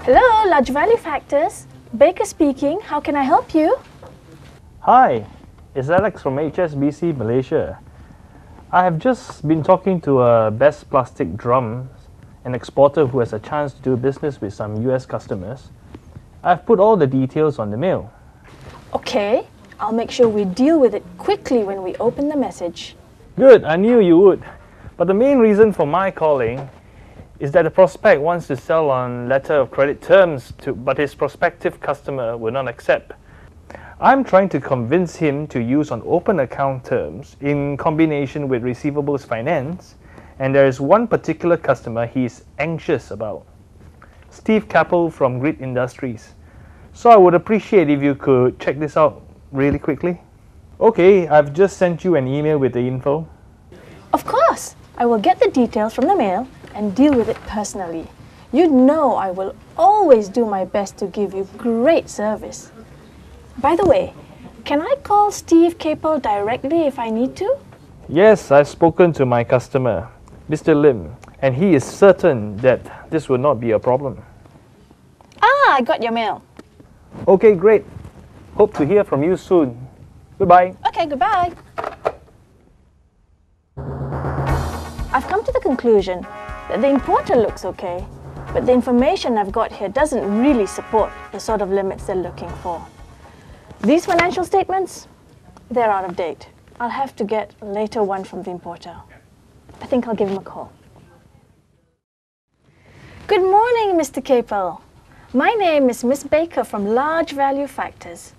Hello, Large Value Factors. Baker speaking. How can I help you? Hi, it's Alex from HSBC Malaysia. I have just been talking to a Best Plastic Drums, an exporter who has a chance to do business with some US customers. I've put all the details on the mail. Okay, I'll make sure we deal with it quickly when we open the message. Good, I knew you would. But the main reason for my calling is that the prospect wants to sell on letter of credit terms, but his prospective customer will not accept. I'm trying to convince him to use on open account terms in combination with receivables finance, and there is one particular customer he is anxious about. Steve Capel from Grid Industries. So I would appreciate if you could check this out really quickly. Okay, I've just sent you an email with the info. Of course, I will get the details from the mail and deal with it personally. You know I will always do my best to give you great service. By the way, can I call Steve Capel directly if I need to? Yes, I've spoken to my customer, Mr. Lim, and he is certain that this will not be a problem. Ah, I got your mail. Okay, great. Hope to hear from you soon. Goodbye. Okay, goodbye. I've come to the conclusion that the importer looks okay, but the information I've got here doesn't really support the sort of limits they're looking for. These financial statements, they're out of date. I'll have to get a later one from the importer. I think I'll give him a call. Good morning, Mr. Capel. My name is Miss Baker from Large Value Factors.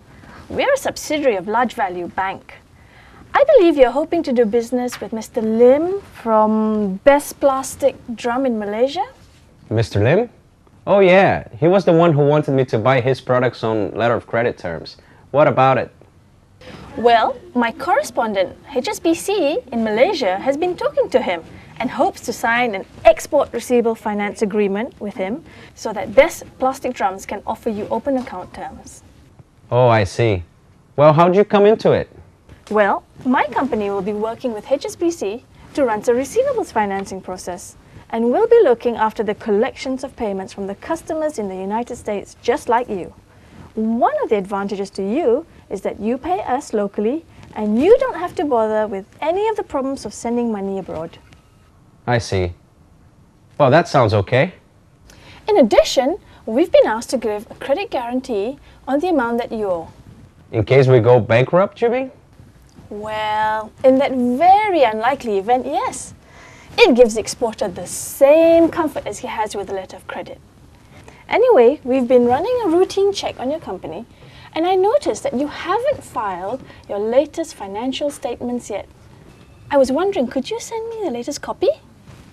We're a subsidiary of Large Value Bank. I believe you're hoping to do business with Mr. Lim from Best Plastic Drum in Malaysia? Mr. Lim? Oh yeah, he was the one who wanted me to buy his products on letter of credit terms. What about it? Well, my correspondent, HSBC in Malaysia, has been talking to him and hopes to sign an export receivable finance agreement with him so that Best Plastic Drums can offer you open account terms. Oh, I see. Well, how'd you come into it? Well, my company will be working with HSBC to run a receivables financing process, and we'll be looking after the collections of payments from the customers in the United States just like you. One of the advantages to you is that you pay us locally and you don't have to bother with any of the problems of sending money abroad. I see. Well, that sounds okay. In addition, we've been asked to give a credit guarantee on the amount that you owe. In case we go bankrupt, you mean? Well, in that very unlikely event, yes. It gives the exporter the same comfort as he has with a letter of credit. Anyway, we've been running a routine check on your company, and I noticed that you haven't filed your latest financial statements yet. I was wondering, could you send me the latest copy?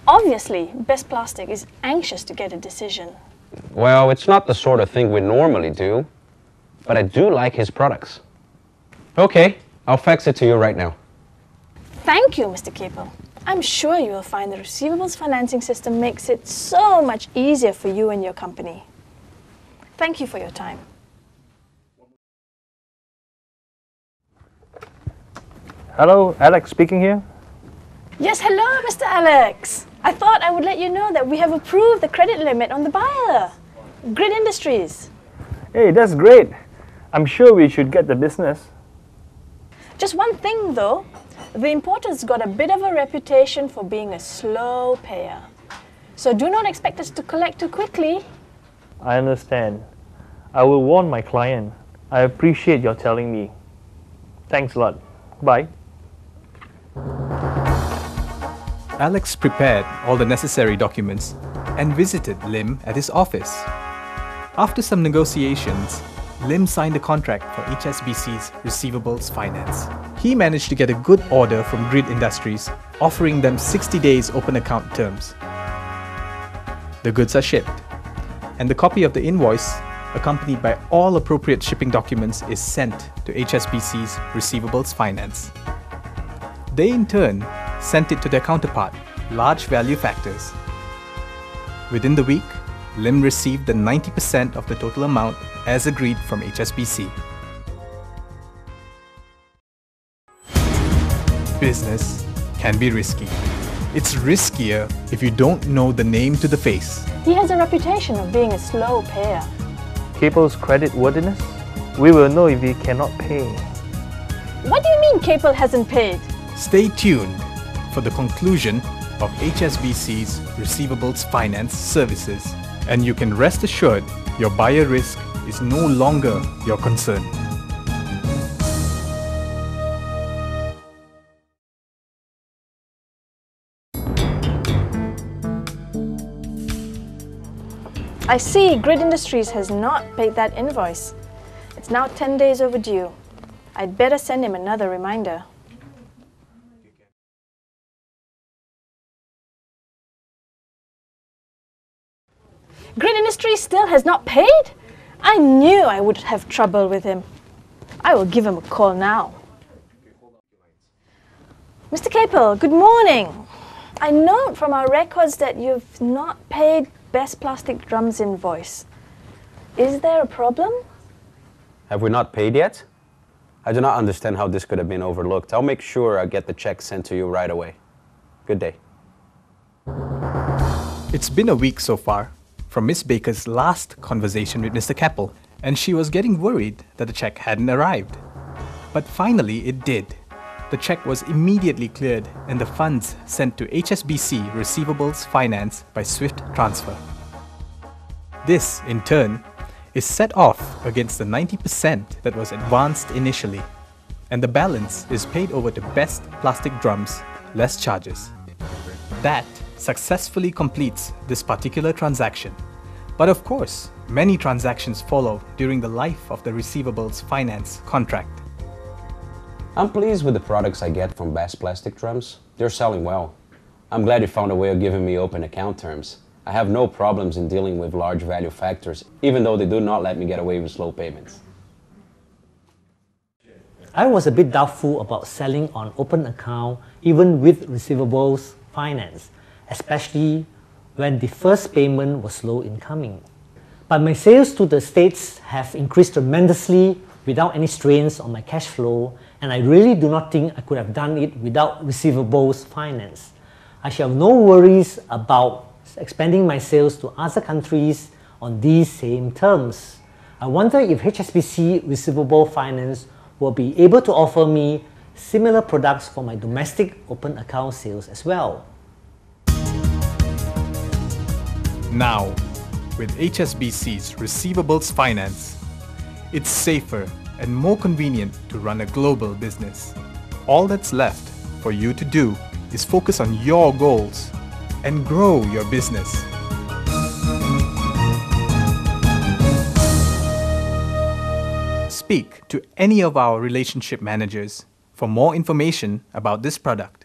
Obviously, Best Plastic is anxious to get a decision. Well, it's not the sort of thing we normally do, but I do like his products. Okay, I'll fax it to you right now. Thank you, Mr. Capel. I'm sure you will find the receivables financing system makes it so much easier for you and your company. Thank you for your time. Hello, Alex speaking here. Yes, hello, Mr. Alex. I thought I would let you know that we have approved the credit limit on the buyer, Grid Industries. Hey, that's great. I'm sure we should get the business. Just one thing though, the importer's got a bit of a reputation for being a slow payer. So do not expect us to collect too quickly. I understand. I will warn my client. I appreciate your telling me. Thanks a lot. Bye. Alex prepared all the necessary documents and visited Lim at his office. After some negotiations, Lim signed a contract for HSBC's receivables finance. He managed to get a good order from Grid Industries, offering them 60 days open account terms. The goods are shipped, and the copy of the invoice, accompanied by all appropriate shipping documents, is sent to HSBC's receivables finance. They in turn sent it to their counterpart, Large Value Factors. Within the week, Lim received the 90% of the total amount as agreed from HSBC. Business can be risky. It's riskier if you don't know the name to the face. He has a reputation of being a slow payer. Capel's credit worthiness? We will know if he cannot pay. What do you mean Capel hasn't paid? Stay tuned for the conclusion of HSBC's Receivables Finance Services, and you can rest assured your buyer risk is no longer your concern. I see Grid Industries has not paid that invoice. It's now 10 days overdue. I'd better send him another reminder. Grid Industries still has not paid? I knew I would have trouble with him. I will give him a call now. Mr. Capel, good morning. I note from our records that you've not paid Best Plastic Drums invoice. Is there a problem? Have we not paid yet? I do not understand how this could have been overlooked. I'll make sure I get the check sent to you right away. Good day. It's been a week so far from Miss Baker's last conversation with Mr. Capel, and she was getting worried that the check hadn't arrived. But finally it did. The check was immediately cleared and the funds sent to HSBC Receivables Finance by Swift Transfer. This, in turn, is set off against the 90% that was advanced initially, and the balance is paid over to Best Plastic Drums, less charges. That successfully completes this particular transaction. But of course, many transactions follow during the life of the receivables finance contract. I'm pleased with the products I get from Best Plastic Drums. They're selling well. I'm glad you found a way of giving me open account terms. I have no problems in dealing with large value factors, even though they do not let me get away with slow payments. I was a bit doubtful about selling on open account even with receivables finance, especially when the first payment was slow in coming. But my sales to the States have increased tremendously without any strains on my cash flow, and I really do not think I could have done it without receivables finance. I shall have no worries about expanding my sales to other countries on these same terms. I wonder if HSBC Receivable Finance will be able to offer me similar products for my domestic open account sales as well. Now, with HSBC's Receivables Finance, it's safer and more convenient to run a global business. All that's left for you to do is focus on your goals and grow your business. Speak to any of our relationship managers for more information about this product.